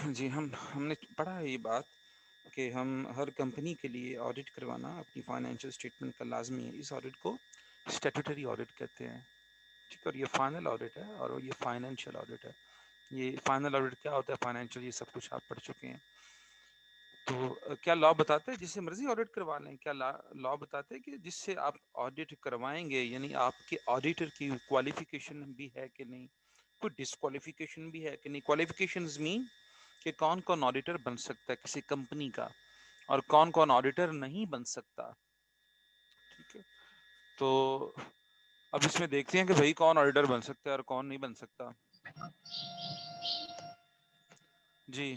جی ہم نے پڑھا ہے یہ بات کہ ہم ہر کمپنی کے لیے آڈٹ کروانا اپنی فائنینشیل اسٹیٹمنٹ کا لازمی ہے. اس آڈٹ کو اسٹیٹوٹری آڈٹ کہتے ہیں. ٹھیک ہے. اور یہ فائنل آڈٹ ہے اور یہ فائنینشیل آڈٹ ہے. یہ فائنل آڈٹ کیا ہوتا ہے, فائنینشیل, یہ سب کچھ آپ پڑھ چکے ہیں. تو کیا لا بتاتے ہیں جس سے مرضی آڈٹ کروا لیں؟ کیا لا بتاتے ہیں کہ جس سے آپ آڈٹ کروائیں گے یعنی آپ کے آڈیٹر کی کوالیفیکیشن بھی ہے کہ نہیں, کوئی ڈسکوالیفیکیشن بھی ہے کہ نہیں. کوالیفیکیشنز مین کہ کون کون آڈیٹر بن سکتا ہے کسی کمپنی کا اور کون کون آڈیٹر نہیں بن سکتا. ٹھیک ہے. تو اب اس میں دیکھتے ہیں کہ بھائی کون آڈیٹر بن سکتا ہے اور کون نہیں بن سکتا. جی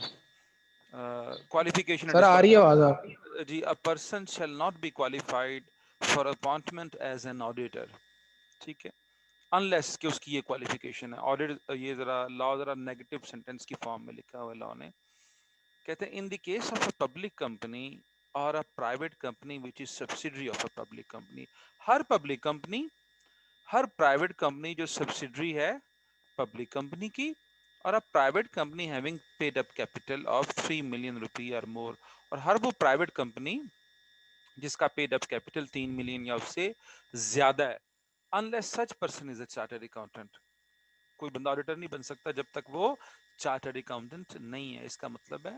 qualification and سر آ رہی ہے آواز آپ کی؟ جی, a person shall not be qualified for appointment as an auditor. ٹھیک ہے. unless کہ اس کی یہ qualification ہے. audit یہ ذرا لا ذرا نیگیٹو سینٹینس کی فارم میں لکھا ہوا ہے لا نے. کہتے ہیں in the case of a public company or a private company which is subsidiary of a public company. Hare public company, Hare private company جو سبسیڈری ہے پبلک کمپنی کی, اور a private company having paid up capital of 3 million rupee or more, اور ہر وہ private company جس کا paid up capital 3 million یا اس سے زیادہ ہے. unless such person is a chartered accountant. کوئی بندہ آڈیٹر نہیں بن سکتا جب تک وہ چارٹرڈ اکاؤنٹنٹ نہیں ہے. اس کا مطلب ہے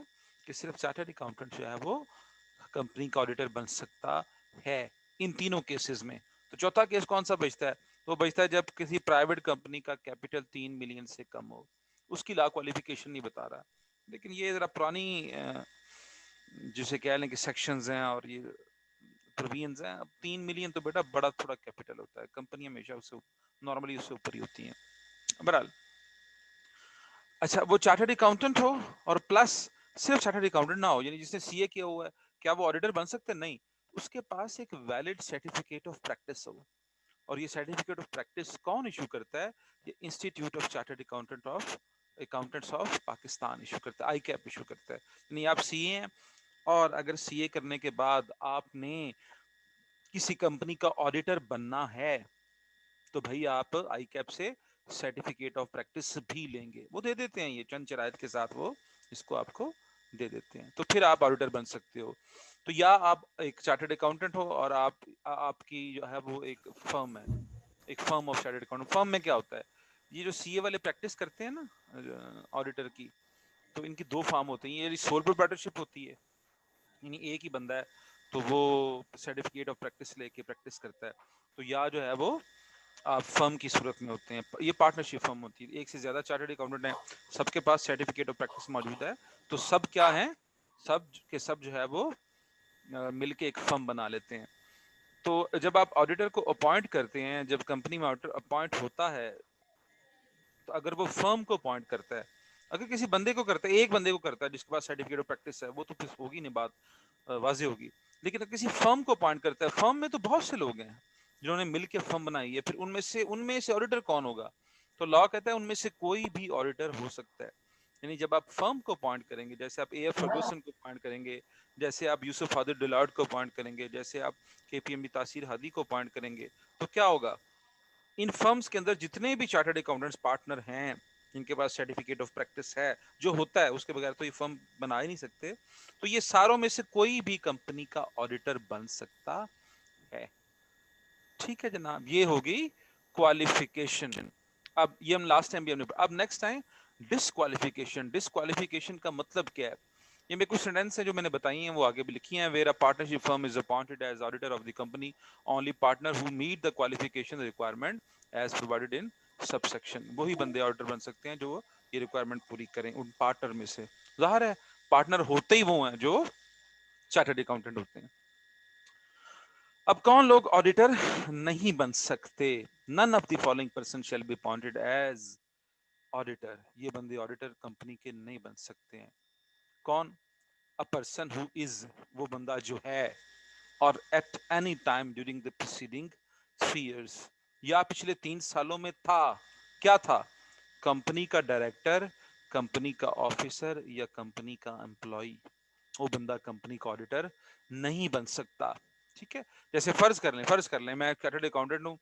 کہ صرف چارٹرڈ اکاؤنٹنٹ جو ہے وہ کمپنی کا آڈیٹر بن سکتا ہے ان تینوں کیسز میں. تو چوتھا کیس کون سا بچتا ہے؟ وہ بچتا ہے جب کسی پرائیویٹ کمپنی کا کیپٹل 3 ملین سے کم ہو. اس کی لا کوالیفیکیشن نہیں بتا رہا, لیکن یہ ذرا پرانی جسے کہہ لیں کہ سیکشنز ہیں اور یہ پروینز ہیں. اب 3 ملین تو بیٹا بڑا تھوڑا کیپٹل ہوتا ہے, کمپنی ہمیشہ اس سے نارملی اس سے اوپر ہی ہوتی ہیں. بہرحال اچھا, وہ چارٹرڈ اکاؤنٹنٹ ہو اور پلس صرف چارٹرڈ اکاؤنٹنٹ نہ ہو, یعنی جس نے سی اے کیا ہوا ہے, کیا وہ آڈیٹر بن سکتے ہیں؟ نہیں. اس کے پاس ایک ویلڈ سرٹیفکیٹ آف پریکٹس ہو, اور یہ سرٹیفکیٹ آف پریکٹس کون ایشو کرتا ہے؟ یہ institute of chartered accountants of Pakistan issue کرتا ہے, آئی کیپ ایشو کرتا ہے. یعنی آپ سی اے ہیں اور اگر سی اے کرنے کے بعد آپ نے کسی کمپنی کا آڈیٹر بننا ہے تو بھائی آپ آئی کیپ سے سرٹیفکیٹ آف پریکٹس بھی لیں گے. وہ دے دیتے ہیں, یہ چند شرائط کے ساتھ وہ اس کو آپ کو دے دیتے ہیں. تو پھر آپ آڈیٹر بن سکتے ہو. تو یا آپ ایک چارٹرڈ اکاؤنٹنٹ ہو اور آپ کی جو ہے وہ ایک فرم ہے, ایک فرم آف چارٹرڈ اکاؤنٹنٹ. فرم میں کیا ہوتا ہے, یہ جو سی اے والے پریکٹس کرتے ہیں نا آڈیٹر کی, تو ان کی دو فارم ہوتے ہیں. یہ سول پروپرائٹرشپ ہوتی ہے, یعنی ایک ہی بندہ ہے تو وہ سرٹیفکیٹ آف پریکٹس لے کے پریکٹس کرتا ہے. تو یا جو ہے وہ آپ فرم کی صورت میں ہوتے ہیں, یہ پارٹنرشپ فرم ہوتی ہے. ایک سے زیادہ چارٹرڈ اکاؤنٹنٹ ہیں, سب کے پاس سرٹیفکیٹ آف پریکٹس موجود ہے, تو سب کیا ہیں, سب کے سب جو ہے وہ مل کے ایک فرم بنا لیتے ہیں. تو جب آپ آڈیٹر کو اپوائنٹ کرتے ہیں, جب کمپنی میں آڈیٹر اپوائنٹ ہوتا ہے, تو اگر وہ فرم کو اپوائنٹ کرتا ہے, اگر کسی بندے کو کرتا ہے, ایک بندے کو کرتا ہے جس کے پاس سرٹیفکیٹ آف پریکٹس ہے, وہ تو پھر ہوگی نہیں بات, واضح ہوگی. لیکن اگر کسی فرم کو اپوائنٹ کرتا ہے, فرم میں تو بہت سے لوگ ہیں جنہوں نے مل کے فرم بنائی ہے, پھر ان میں سے آڈیٹر کون ہوگا؟ تو لا کہتا ہے ان میں سے کوئی بھی آڈیٹر ہو سکتا ہے. یعنی جب آپ فرم کو اپوائنٹ کریں گے, جیسے آپ اے ایف فرگوسن کو اپوائنٹ کریں گے, جیسے آپ یوسف فادر ڈیلاڈ کو اپوائنٹ کریں گے, جیسے آپ کے پی ایم بی تاثیر ہادی کو اپوائنٹ کریں گے, تو کیا ہوگا؟ ان فرمز کے اندر جتنے بھی چارٹرڈ اکاؤنٹنٹس پارٹنر ہیں جن کے پاس سرٹیفکیٹ آف پریکٹس ہے, جو ہوتا ہے اس کے بغیر تو یہ فرم بنا ہی نہیں سکتے, تو یہ ساروں میں سے کوئی بھی کمپنی کا آڈیٹر بن سکتا ہے. ٹھیک ہے جناب, یہ ہوگی کوالیفیکیشن. اب یہ ہم لاسٹ ٹائم بھی ہم نے, اب نیکسٹ ٹائم ڈسکوالیفیکیشن. ڈسکوالیفیکیشن کا مطلب کیا ہے؟ یہ میں کچھ سینٹینس ہیں جو میں نے بتائی ہیں وہ آگے بھی لکھی ہیں. Where a partnership firm is appointed as auditor of the company, only partner who meet the qualification requirement as provided in subsection. وہی بندے آڈیٹر بن سکتے ہیں جو یہ ریکوائرمنٹ پوری کریں ان پارٹنر میں سے. ظاہر ہے پارٹنر ہوتے ہی وہ ہیں جو چارٹرڈ اکاؤنٹنٹ ہوتے ہیں. اب کون لوگ آڈیٹر نہیں بن سکتے؟ none of the following person shall be appointed as auditor. یہ بندے آڈیٹر کمپنی کے نہیں بن سکتے ہیں. کون؟ a person who is, وہ بندہ جو ہے, اور at any time during the preceding 3 years, یا پچھلے 3 سالوں میں تھا. کیا تھا؟ کمپنی کا ڈائریکٹر, کمپنی کا آفیسر یا کمپنی کا امپلائی. وہ بندہ کمپنی کا آڈیٹر نہیں بن سکتا. ٹھیک ہے. جیسے فرض کر لیں میں چارٹرڈ اکاؤنٹنٹ ہوں,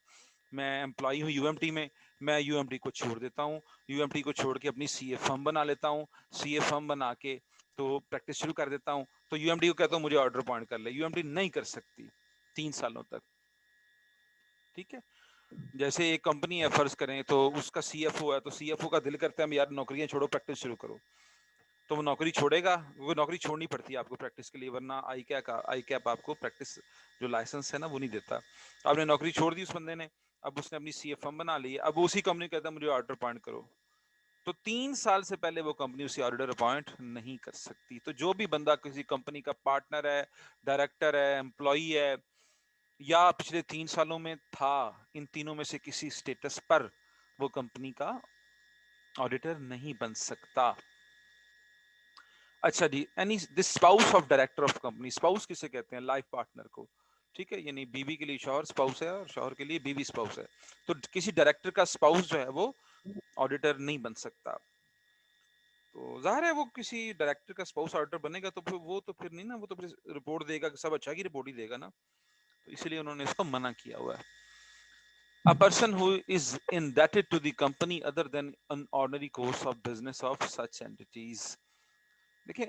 میں امپلائی ہوں یو ایم ٹی میں، میں یو ایم ٹی کو چھوڑ دیتا ہوں، یو ایم ٹی کو چھوڑ کے اپنی سی اے فرم بنا لیتا ہوں، سی اے فرم بنا کے تو پریکٹس شروع کر دیتا ہوں، تو یو ایم ٹی کو کہتا ہوں مجھے آرڈر اپوائنٹ کر لے، یو ایم ٹی نہیں کر سکتی 3 سالوں تک. ٹھیک ہے. جیسے ایک کمپنی ہے فرض کریں، تو اس کا سی ایف او ہے، تو سی ایف او کا دل کرتا ہے یار نوکریاں چھوڑو پریکٹس شروع کرو، تو وہ نوکری چھوڑے گا. وہ نوکری چھوڑنی پڑتی ہے آپ کو پریکٹس کے لیے، ورنہ آئی کیپ آپ کو پریکٹس جو لائسنس ہے نا وہ نہیں دیتا. آپ نے نوکری چھوڑ دی اس بندے نے، اب اس نے اپنی سی ایف ایم بنا لی ہے، اب اسی کمپنی کہتا ہے مجھے آرڈر اپوائنٹ کرو، تو 3 سال سے پہلے وہ کمپنی اسے آرڈر اپوائنٹ نہیں کر سکتی. تو جو بھی بندہ کسی کمپنی کا پارٹنر ہے، ڈائریکٹر ہے، امپلائی ہے، یا پچھلے 3 سالوں میں تھا ان تینوں میں سے کسی اسٹیٹس پر، وہ کمپنی کا آڈیٹر نہیں بن سکتا. اچھا جی، any the spouse of director of company, spouse کسے کہتے ہیں؟ لائف پارٹنر کو. ٹھیک ہے، یعنی بیوی کے لیے شوہر اسپاؤس ہے اور شوہر کے لیے بیوی اسپاؤس ہے. تو کسی ڈائریکٹر کا اسپاؤس جو ہے وہ آڈیٹر نہیں بن سکتا. تو ظاہر ہے وہ کسی ڈائریکٹر کا اسپاؤس آڈیٹر بنے گا تو پھر وہ تو پھر نہیں نا، وہ تو پھر رپورٹ دے گا کہ سب اچھا کی رپورٹ ہی دے گا نا، تو اس لیے انہوں نے اس کو منع کیا ہوا ہے. A person who is indebted to the company other than an ordinary course of business of such entities. دیکھیں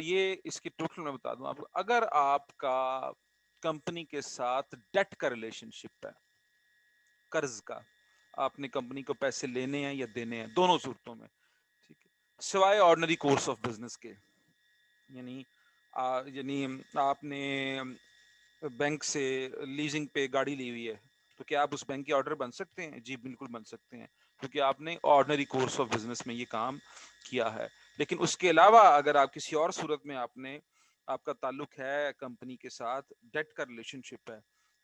یہ اس کی ٹوٹل میں بتا دوں آپ کو، اگر آپ کا کمپنی کے ساتھ ڈیٹ کا ریلیشن شپ ہے، قرض کا، آپ نے کمپنی کو پیسے لینے ہیں یا دینے ہیں، دونوں صورتوں میں، ٹھیک ہے، سوائے آرڈنری کورس آف بزنس کے. یعنی یعنی آپ نے بینک سے لیزنگ پہ گاڑی لی ہوئی ہے، تو کیا آپ اس بینک کے آرڈر بن سکتے ہیں؟ جی بالکل بن سکتے ہیں، کیونکہ آپ نے آرڈنری کورس آف بزنس میں یہ کام کیا ہے. لیکن اس کے علاوہ اگر آپ کسی اور صورت میں آپ کا تعلق ہے کمپنی کے ساتھ، ڈیٹ کا ریلیشن شپ ہے،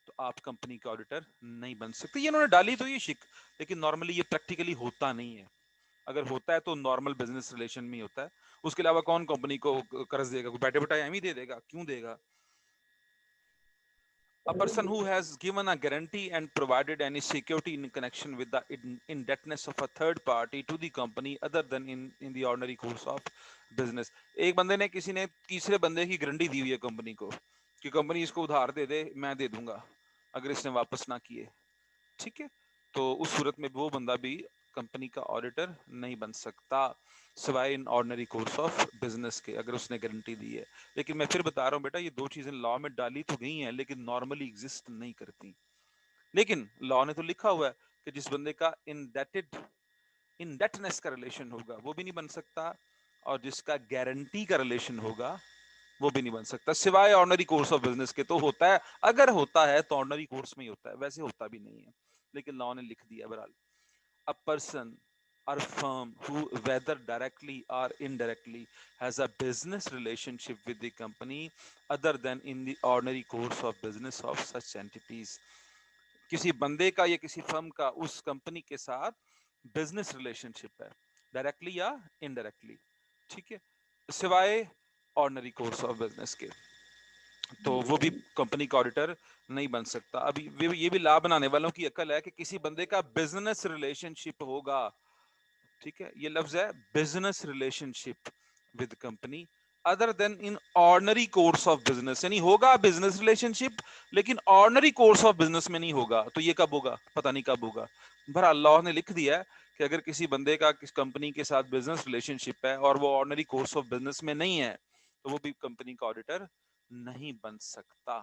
تو آپ کمپنی کے آڈیٹر نہیں بن سکتے. یہ انہوں نے ڈالی تو یہ شک، لیکن نارملی یہ پریکٹیکلی ہوتا نہیں ہے. اگر ہوتا ہے تو نارمل بزنس ریلیشن میں ہی ہوتا ہے. اس کے علاوہ کون کمپنی کو قرض دے گا؟ کوئی بیٹھے بیٹھائے ایم ہی دے گا؟ کیوں دے گا؟ A person who has given a guarantee and provided any security in connection with the indebtedness of a third party to the company other than in the ordinary course of business. ایک بندے نے، کسی نے تیسرے بندے کی guarantee دی ہوئی ہے کمپنی کو کہ کمپنی اس کو ادھار دے دے، میں دے دوں گا اگر اس نے واپس نہ کیے. ٹھیک ہے، تو اس صورت میں وہ بندہ بھی کمپنی کا آڈیٹر نہیں بن سکتا سوائے ان آرڈنری کورس آف بزنس کے، اگر اس نے گارنٹی دی ہے. لیکن میں پھر بتا رہا ہوں بیٹا، یہ دو چیزیں لا میں ڈالی تو گئی ہیں لیکن نارملی ایگزسٹ نہیں کرتی. لیکن لا نے تو لکھا ہوا ہے کہ جس بندے کا انڈیٹنس کا ریلیشن ہوگا وہ بھی نہیں بن سکتا، اور جس کا گارنٹی کا ریلیشن ہوگا وہ بھی نہیں بن سکتا سوائے آرڈنری کورس آف بزنس کے. تو ہوتا ہے، اگر ہوتا ہے تو آرڈنری کورس میں ہی ہوتا ہے، ویسے ہوتا بھی نہیں ہے، لیکن لا نے لکھ دیا. بہرحال a person or firm who whether directly or indirectly has a business relationship with the company other than in the ordinary course of business of such entities. کسی بندے کا یا کسی فرم کا اس کمپنی کے ساتھ بزنس ریلیشن شپ ہے، ڈائریکٹلی یا انڈائریکٹلی، ٹھیک ہے، سوائے آرڈنری کورس آف بزنس کے، تو وہ بھی کمپنی کا آڈیٹر نہیں بن سکتا. ابھی یہ بھی لا بنانے والوں کی عقل ہے کہ کسی بندے کا بزنس ریلیشن شپ ہوگا. ٹھیک ہے، یہ لفظ ہے business relationship with company other than in ordinary course of business, یعنی ہوگا بزنس ریلیشن شپ لیکن آرڈنری کورس آف بزنس میں نہیں ہوگا. تو یہ کب ہوگا؟ پتہ نہیں کب ہوگا. بہر اللہ نے لکھ دیا ہے کہ اگر کسی بندے کا کس کمپنی کے ساتھ بزنس ریلیشن شپ ہے اور وہ آرڈنری کورس آف بزنس میں نہیں ہے تو وہ بھی کمپنی کا آڈیٹر نہیں بن سکتا.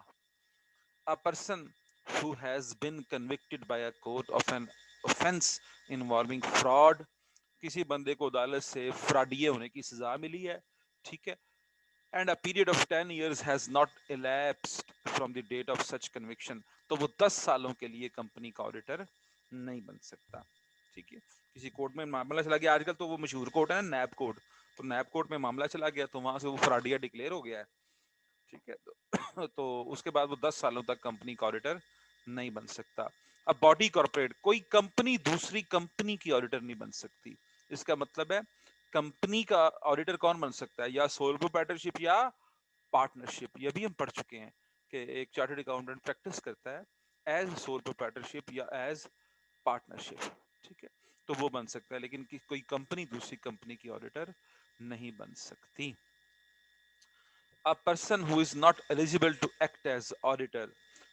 A person who has been convicted by a court of an offense involving fraud، کسی بندے کو عدالت سے فراڈیے ہونے کی سزا ملی ہے، ٹھیک ہے، and a period of 10 years has not elapsed from the date of such conviction، تو وہ 10 سالوں کے لیے کمپنی کا آڈیٹر نہیں بن سکتا. ٹھیک ہے، کسی کورٹ میں معاملہ چلا گیا، آج کل تو وہ مشہور کورٹ ہے نا نیب کورٹ، تو نیب کورٹ میں معاملہ چلا گیا تو وہاں سے وہ فراڈیا ڈکلیئر ہو گیا ہے. ٹھیک ہے، تو اس کے بعد وہ 10 سالوں تک کمپنی کا آڈیٹر نہیں بن سکتا. اب باڈی کارپوریٹ، کوئی کمپنی دوسری کمپنی کی آڈیٹر نہیں بن سکتی. اس کا مطلب ہے کمپنی کا آڈیٹر کون بن سکتا ہے؟ یا سول پروپرائٹرشپ یا پارٹنرشپ. یہ بھی ہم پڑھ چکے ہیں کہ ایک چارٹرڈ اکاؤنٹنٹ پریکٹس کرتا ہے ایز سول پروپرائٹرشپ یا ایز پارٹنرشپ. ٹھیک ہے، تو وہ بن سکتا ہے، لیکن کوئی کمپنی دوسری کمپنی کی آڈیٹر نہیں بن سکتی. A person who is not eligible to act as auditor،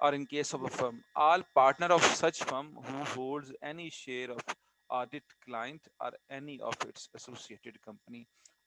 or in case of a firm, all partner of such firm who holds any share of audit client or any of its associated company.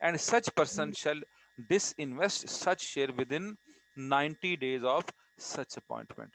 and such person shall disinvest such share within 90 days of such appointment.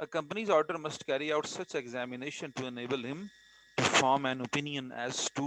A company's auditor must carry out such examination to enable him to form an opinion as to,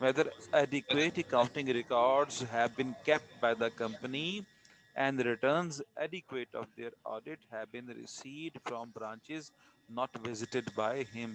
whether adequate accounting records have been kept by the company and the returns adequate of their audit have been received from branches not visited by him.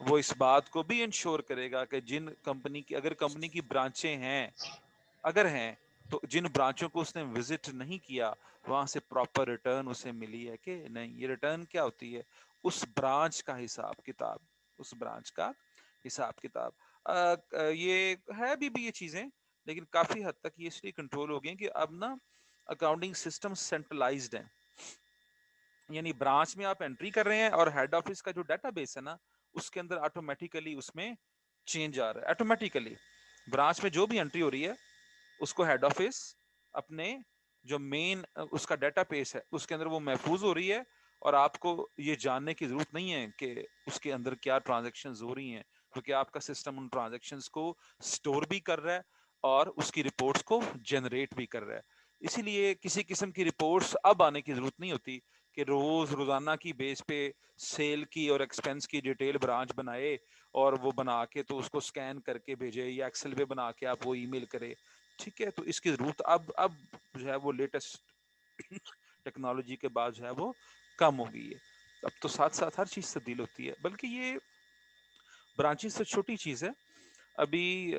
وہ اس بات کو بھی ensure کرے گا کہ جن company کی اگر company کی برانچیں ہیں اگر ہیں تو جن برانچوں کو اس نے وزٹ نہیں کیا وہاں سے پراپر ریٹرن اسے ملی ہے کہ نہیں. یہ ریٹرن کیا ہوتی ہے؟ اس برانچ کا حساب کتاب. اس برانچ کا حساب کتاب. یہ ہے بھی یہ چیزیں لیکن کافی حد تک یہ اس لیے کنٹرول ہو گئی کہ اب نا اکاؤنٹنگ سسٹم سینٹرلائزڈ ہے. یعنی برانچ میں آپ انٹری کر رہے ہیں اور ہیڈ آفس کا جو ڈیٹا بیس ہے نا اس کے اندر آٹومیٹیکلی اس میں چینج آ رہا ہے. آٹومیٹیکلی برانچ میں جو بھی انٹری ہو رہی ہے اس کو ہیڈ آفس اپنے جو مین اس کا ڈیٹا بیس ہے اس کے اندر وہ محفوظ ہو رہی ہے اور آپ کو یہ جاننے کی ضرورت نہیں ہے کہ اس کے اندر کیا ٹرانزیکشنز ہو رہی ہیں کیونکہ آپ کا سسٹم ان ٹرانزیکشنز کو سٹور بھی کر رہا ہے اور اس کی رپورٹس کو جنریٹ بھی کر رہا ہے. اسی لیے کسی قسم کی رپورٹس اب آنے کی ضرورت نہیں ہوتی کہ روزانہ کی بیس پہ سیل کی اور ایکسپینس کی ڈیٹیل برانچ بنائے اور وہ بنا کے تو اس کو سکین کر کے بھیجے یا ایکسل پہ بنا کے آپ وہ ای میل کرے. ٹھیک ہے, تو اس کی ضرورت اب جو ہے وہ لیٹسٹ ٹیکنالوجی کے بعد جو ہے وہ کم ہو گئی ہے. اب تو ساتھ ساتھ ہر چیز تبدیل ہوتی ہے بلکہ یہ برانچز سے چھوٹی چیز ہے. ابھی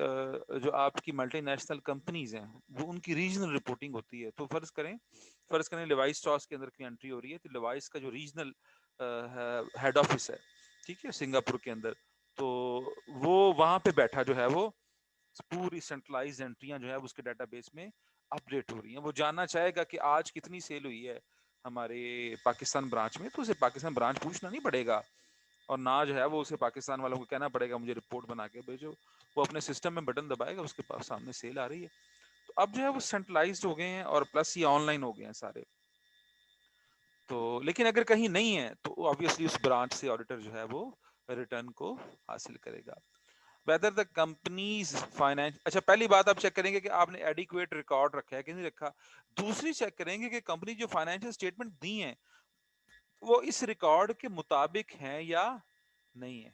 جو آپ کی ملٹی نیشنل کمپنیز ہیں وہ ان کی ریجنل رپورٹنگ ہوتی ہے. تو فرض کریں لیوائس اسٹاس کے اندر کی انٹری ہو رہی ہے تو لیوائس کا جو ریجنل ہیڈ آفس ہے ٹھیک ہے سنگاپور کے اندر تو وہ وہاں پہ بیٹھا جو ہے وہ پوری سینٹرلائز انٹریاں جو ہے اس کے ڈیٹا بیس میں اپڈیٹ ہو رہی ہیں. وہ جاننا چاہے گا کہ آج کتنی سیل ہوئی ہے ہمارے پاکستان برانچ میں تو اسے پاکستان برانچ پوچھنا نہیں پڑے گا اور نہ جو ہے وہ اسے پاکستان والوں کو کہنا پڑے گا مجھے رپورٹ بنا کے بھیجو. وہ اپنے سسٹم میں بٹن دبائے گا اس کے پاس سامنے سیل آ رہی ہے. تو اب جو ہے وہ سینٹرلائزڈ ہو گئے ہیں اور پلس یہ آن لائن ہو گئے ہیں سارے. تو لیکن اگر کہیں نہیں ہے تو آبویسلی اس برانچ سے آڈیٹر جو ہے وہ ریٹرن کو حاصل کرے گا. whether the company's finance اچھا پہلی بات آپ چیک کریں گے کہ آپ نے ایڈیکویٹ ریکارڈ رکھا ہے کہ نہیں رکھا. دوسری چیک کریں گے کہ کمپنی جو فائنینشیل اسٹیٹمنٹ دی ہیں وہ اس ریکارڈ کے مطابق ہیں یا نہیں ہے.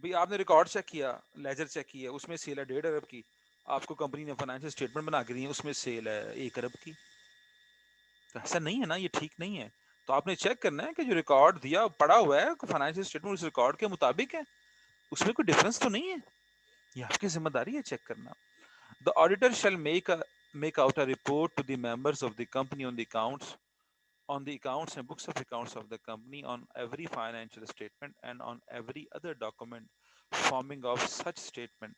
بھئی آپ نے ریکارڈ چیک کیا لیجر چیک کیا اس میں سیل ہے 1.5 ارب کی آپ کو کمپنی نے فائنینشیل اسٹیٹمنٹ بنا کے دی ہے اس میں سیل ہے 1 ارب کی. تو ایسا نہیں ہے نا, یہ ٹھیک نہیں ہے. تو آپ نے چیک کرنا ہے کہ جو ریکارڈ دیا پڑا ہوا ہے فائنینشیل اسٹیٹمنٹ اس ریکارڈ کے مطابق ہے, اس میں کوئی ڈفرنس تو نہیں ہے. یہ آپ کی ذمہ داری ہے چیک کرنا. The auditor shall make out a report to the members of the company on the accounts and books of accounts of the company on every financial statement and on every other document forming of such statement.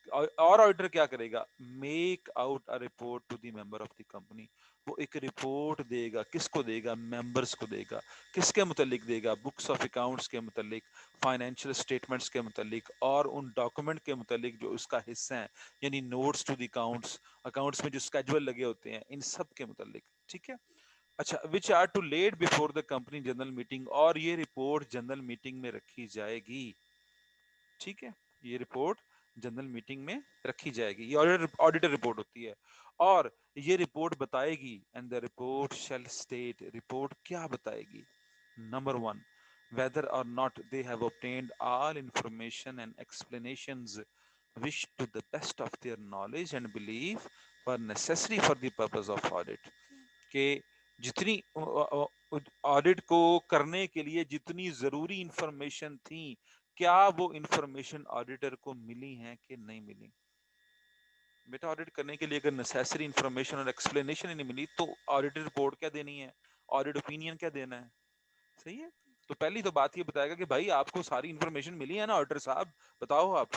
اور auditor کیا کرے گا؟ Make out a report to the member of the company. وہ ایک report دے گا. کس کو دے گا؟ Members کو دے گا. کس کے متعلق دے گا؟ بکس آف اکاؤنٹس کے متعلق, فائنینشیل اسٹیٹمنٹس کے متعلق اور ان ڈاکومنٹ کے متعلق جو اس کا حصہ ہیں یعنی نوٹس ٹو دی اکاؤنٹس میں جو اسکیجول لگے ہوتے ہیں ان سب کے متعلق. ٹھیک ہے, اچھا which are to laid before the company general meeting, اور یہ رپورٹ جنرل میٹنگ میں رکھی جائے گی. ٹھیک ہے, یہ رپورٹ جنرل میٹنگ میں رکھی جائے گی. یہ آڈیٹر رپورٹ ہوتی ہے اور یہ رپورٹ بتائے گی and the report shell state, report کیا بتائے گی؟ Number 1 whether or not they have obtained all information and explanations which to the best of their knowledge and belief were necessary for the purpose of audit. کہ جتنی audit کو کرنے کے لیے جتنی ضروری انفارمیشن تھی کیا وہ انفارمیشن آڈیٹر کو ملی ہیں کہ نہیں ملی. بیٹا آڈٹ کرنے کے لیے اگر نیسیسری انفارمیشن اور ایکسپلینیشن ہی نہیں ملی تو آڈیٹر رپورٹ کیا دینی ہے, آڈٹ اوپینین کیا دینا ہے. صحیح ہے, تو پہلی تو بات یہ بتائے گا کہ بھائی آپ کو ساری انفارمیشن ملی ہے نا آڈیٹر صاحب, بتاؤ آپ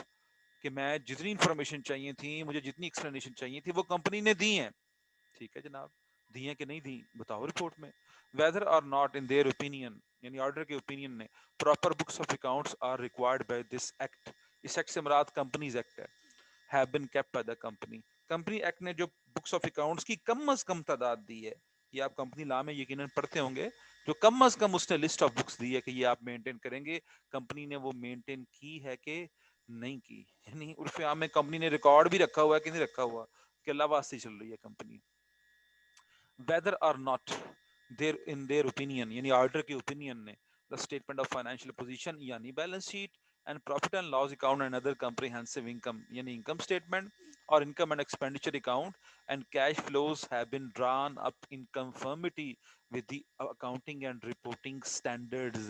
کہ میں جتنی انفارمیشن چاہیے تھی مجھے جتنی ایکسپلینیشن چاہیے تھی وہ کمپنی نے دی ہیں. ٹھیک ہے جناب, دی ہیں کہ نہیں دی بتاؤ رپورٹ میں. whether or not in their opinion یعنی آرڈر کے اوپینین نے proper books of accounts are required by this act. اس ایکٹ سے مراد کمپنیز ایکٹ ہے. have been kept by the company. کمپنی ایکٹ نے جو بکس آف اکاؤنٹس کی کم از کم تعداد دی ہے, یہ آپ کمپنی لا میں یقیناً پڑھتے ہوں گے, جو کم از کم اس نے لسٹ آف بکس دی ہے کہ یہ آپ مینٹین کریں گے, کمپنی نے وہ مینٹین کی ہے کہ نہیں کی. یعنی عرف عام میں کمپنی نے ریکارڈ بھی رکھا ہوا ہے کہ نہیں رکھا ہوا, کہ اللہ واسطے چل رہی ہے company. whether or not in their opinion یعنی آرڈر کے اوپینین نے the statement of financial position یعنی balance sheet and profit and loss account and other comprehensive income yani income statement or income and expenditure account and cash flows have been drawn up in conformity with the accounting and reporting standards.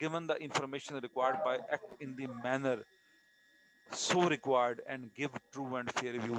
given the information required by act in the manner so required and give true and fair view,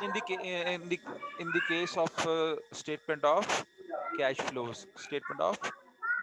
in the in the case of statement of cash flows, statement of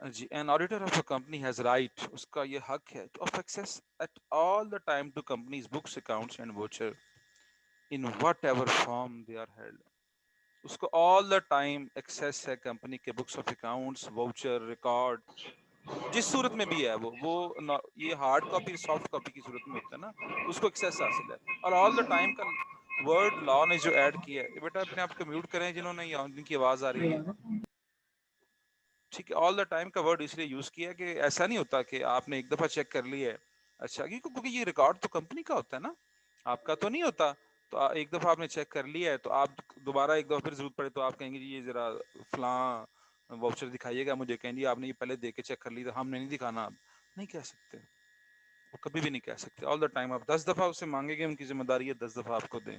جی an auditor of a company has right, اس کا یہ حق ہے to of access at all the time to company's books, accounts and voucher in whatever form they are held. اس کو all the time access ہے company کے books of accounts, voucher, record, جس صورت میں بھی ہے یہ ہارڈ کاپی سافٹ کاپی کی صورت میں ہوتا ہے نا، تو اس کو ایکسیس حاصل ہے. اور آل دا ٹائم کا ورڈ لا نے جو ایڈ کیا ہے، بیٹا اپنے آپ کو میوٹ کریں جنہوں نے جن کی آواز آ رہی ہے. ٹھیک ہے، آل دا ٹائم کا ورڈ اس لیے یوز کیا کہ ایسا نہیں ہوتا کہ آپ نے ایک دفعہ چیک کر لی ہے. اچھا کیونکہ یہ ریکارڈ تو کمپنی کا ہوتا ہے نا، آپ کا تو نہیں ہوتا. تو ایک دفعہ آپ نے چیک کر لیا ہے تو آپ دوبارہ ایک دفعہ پھر ضرورت پڑے تو آپ کہیں گے جی یہ ذرا فلاں واؤچر دکھائیے گا مجھے. کہیں گے آپ نے یہ پہلے دیکھ کے چیک کر لی تو ہم نے نہیں دکھانا. آپ نہیں کہہ سکتے، وہ کبھی بھی نہیں کہہ سکتے. آل دا ٹائم آپ 10 دفعہ اسے مانگیں گے، ان کی ذمہ داری ہے 10 دفعہ آپ کو دیں.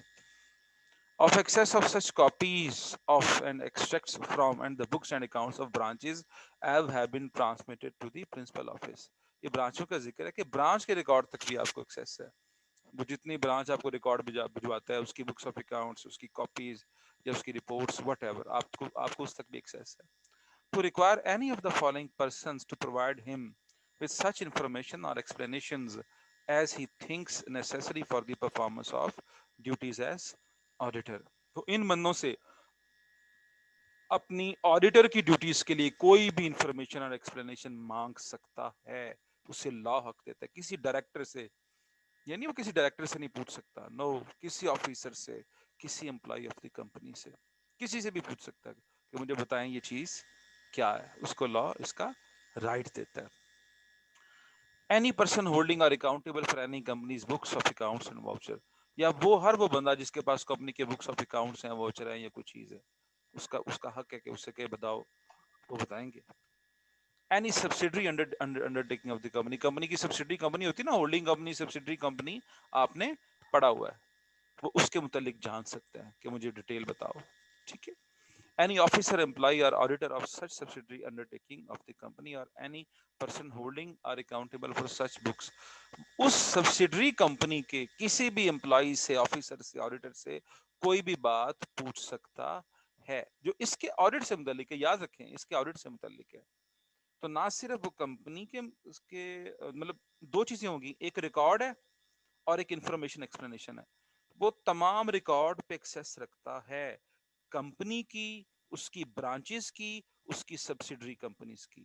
Of excess of such copies of and extracts from and the books and accounts of branches have been transmitted to the principal office. یہ برانچوں کا ذکر ہے کہ برانچ کے ریکارڈ تک بھی آپ کو ایکسیس ہے. وہ جتنی برانچ آپ کو ریکارڈ بھجواتا ہے اس کی بکس آف اکاؤنٹس، اس کی کاپیز یا اس کی رپورٹس وٹ ایور، آپ کو اس تک بھی ایکسیس ہے. To require any of the following persons to provide him with such information or explanations as he thinks necessary for the performance of duties as auditor. تو ان بندوں سے اپنی آڈیٹر کی ڈیوٹیز کے لیے کوئی بھی انفارمیشن اور ایکسپلینیشن مانگ سکتا ہے. اسے لا حق دیتا ہے. کسی ڈائریکٹر سے، یعنی وہ کسی ڈائریکٹر سے نہیں پوچھ سکتا، نو، کسی آفیسر سے، کسی امپلائی آف دی کمپنی سے، کسی سے بھی پوچھ سکتا ہے کہ مجھے بتائیں یہ چیز کیا ہے. اس کو لا اس کا رائٹ دیتا ہے. اینی پرسن ہولڈنگ اور accountable for any companies books of accounts and voucher, یا وہ بندہ جس کے پاس کمپنی کے بکس آف اکاؤنٹس ہیں، واؤچر ہیں یا کوئی چیز ہے، اس کا حق ہے کہ اس سے کہ بتاؤ، وہ بتائیں گے. Any subsidiary undertaking of the company, company کی سبسیڈری کمپنی ہوتی ہے نا، ہولڈنگ کمپنی، سبسیڈری کمپنی، آپ نے پڑھا ہوا ہے، وہ اس کے متعلق جان سکتے ہیں کہ مجھے ڈیٹیل بتاؤ. ٹھیک ہے. Any officer, employee, or auditor of such subsidiary undertaking of the company or any person holding or accountable for such books، اس سبسیڈری کمپنی کے کسی بھی امپلائی سے، آفیسر سے، آڈیٹر سے کوئی بھی بات پوچھ سکتا ہے جو اس کے آڈٹ سے متعلق ہے. یاد رکھیں اس کے آڈٹ سے متعلق ہے. تو نہ صرف وہ کمپنی کے اس کے مطلب دو چیزیں ہوگی، ایک ریکارڈ ہے اور ایک انفارمیشن ایکسپلینیشن ہے. وہ تمام ریکارڈ پہ ایکسیس رکھتا ہے، کمپنی کی، اس کی برانچز کی، اس کی سبسیڈری کمپنیز کی.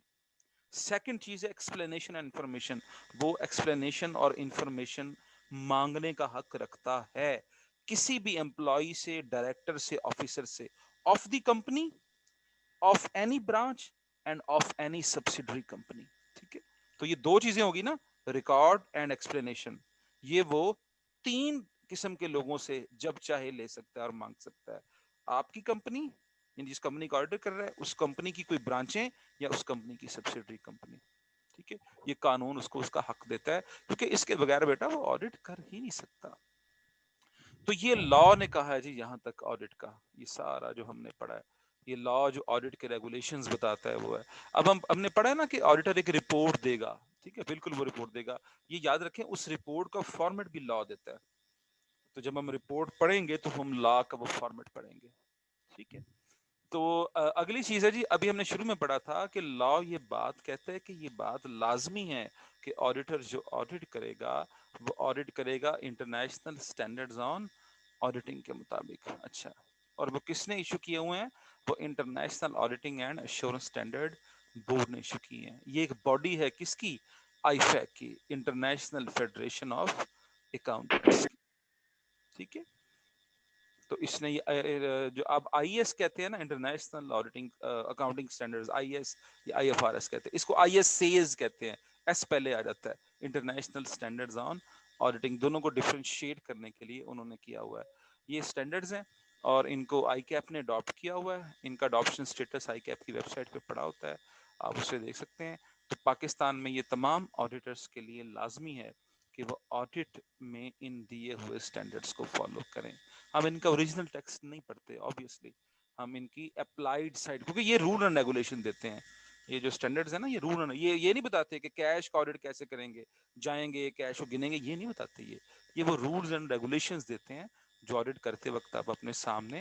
سیکنڈ چیز ہے ایکسپلینیشن اینڈ انفارمیشن. وہ ایکسپلینیشن اور انفارمیشن مانگنے کا حق رکھتا ہے کسی بھی امپلائی سے، ڈائریکٹر سے، آفیسر سے، of the company, of any branch and of any subsidiary company. ٹھیک ہے. تو یہ دو چیزیں ہوگی نا، ریکارڈ اینڈ ایکسپلینیشن. یہ وہ تین قسم کے لوگوں سے جب چاہے لے سکتا ہے اور مانگ سکتا ہے. آپ کی کمپنی، یعنی جس کمپنی کا آڈر کر رہا ہے، اس کمپنی کی کوئی برانچیں یا اس کمپنی کی سبسیڈری کمپنی. ٹھیک ہے. یہ قانون اس کو اس کا حق دیتا ہے کیونکہ اس کے بغیر بیٹا وہ آڈٹ کر ہی نہیں سکتا. تو یہ لا نے کہا ہے جی یہاں تک آڈٹ کا. یہ سارا جو ہم نے پڑھا ہے، یہ لا جو آڈٹ کے ریگولیشنز بتاتا ہے وہ ہے. اب ہم نے پڑھا ہے نا کہ آڈیٹر ایک رپورٹ دے گا. ٹھیک ہے، بالکل وہ رپورٹ دے گا. یہ یاد رکھیں اس رپورٹ کا فارمیٹ بھی لا دیتا ہے. تو جب ہم رپورٹ پڑھیں گے تو ہم لا کا وہ فارمیٹ پڑھیں گے. ٹھیک ہے. تو اگلی چیز ہے جی، ابھی ہم نے شروع میں پڑھا تھا کہ لا یہ بات کہتا ہے کہ یہ بات لازمی ہے کہ آڈیٹر جو آڈٹ کرے گا وہ آڈٹ کرے گا انٹرنیشنل سٹینڈرڈز آن آڈیٹنگ کے مطابق. اچھا، اور وہ کس نے ایشو کیے ہوئے ہیں؟ وہ international auditing and assurance standard board نے ایشو کیے ہیں. یہ ایک باڈی ہے کس کی؟ آئی فیک کی، انٹرنیشنل فیڈریشن آف اکاؤنٹنٹس کی. ٹھیک ہے. تو اس نے جو اب آئی ایس کہتے ہیں نا، international auditing accounting standards, I S یا آئی ایف آر ایس کہتے ہیں. اس کو آئی ایس سیز کہتے ہیں، ایس پہلے آ جاتا ہے. انٹرنیشنل سٹینڈرڈز آن آڈیٹنگ، دونوں کو ڈفرینشیٹ کرنے کے لیے انہوں نے کیا ہوا ہے. یہ سٹینڈرڈز ہیں اور ان کو آئی کیپ نے اڈاپٹ کیا ہوا ہے. ان کا اڈاپشن اسٹیٹس آئی کیپ کی ویب سائٹ پہ پڑا ہوتا ہے، آپ اسے دیکھ سکتے ہیں. تو پاکستان میں یہ تمام آڈیٹرز کے لیے لازمی ہے کہ وہ آڈٹ میں ان دیے ہوئے سٹینڈرڈز کو فالو کریں. ہم ان کا اوریجنل ٹیکسٹ نہیں پڑھتے آبویسلی، ہم ان کی اپلائیڈ سائڈ، کیونکہ یہ رول اینڈ ریگولیشن دیتے ہیں. یہ جو سٹینڈرڈز ہیں نا، یہ رول اینڈ، یہ نہیں بتاتے کہ کیش کا آڈٹ کیسے کریں گے، جائیں گے کیش کو گنیں گے، یہ نہیں بتاتے. یہ وہ رولز اینڈ ریگولیشنز دیتے ہیں جو آڈٹ کرتے وقت آپ اپنے سامنے